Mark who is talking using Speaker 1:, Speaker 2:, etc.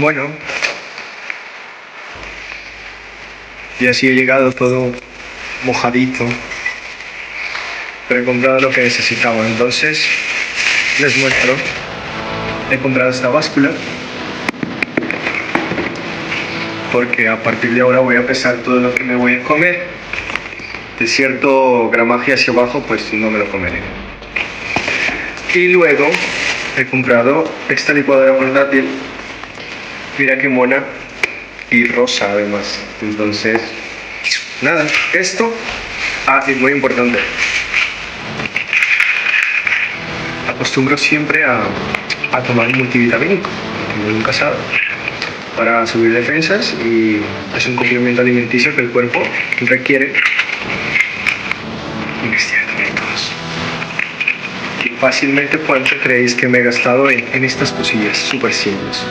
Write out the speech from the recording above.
Speaker 1: Bueno, y así he llegado todo mojadito, pero he comprado lo que necesitaba. Entonces, les muestro. He comprado esta báscula porque a partir de ahora voy a pesar todo lo que me voy a comer. De cierto gramaje hacia abajo, pues no me lo comeré. Y luego he comprado esta licuadora portátil. Mira qué mona y rosa además. Entonces, nada, esto es muy importante. Acostumbro siempre a tomar multivitamínico, como nunca sabe, para subir defensas, y es un complemento alimenticio que el cuerpo requiere en ciertos métodos. Y fácilmente, ¿cuánto creéis que me he gastado en estas cosillas súper simples?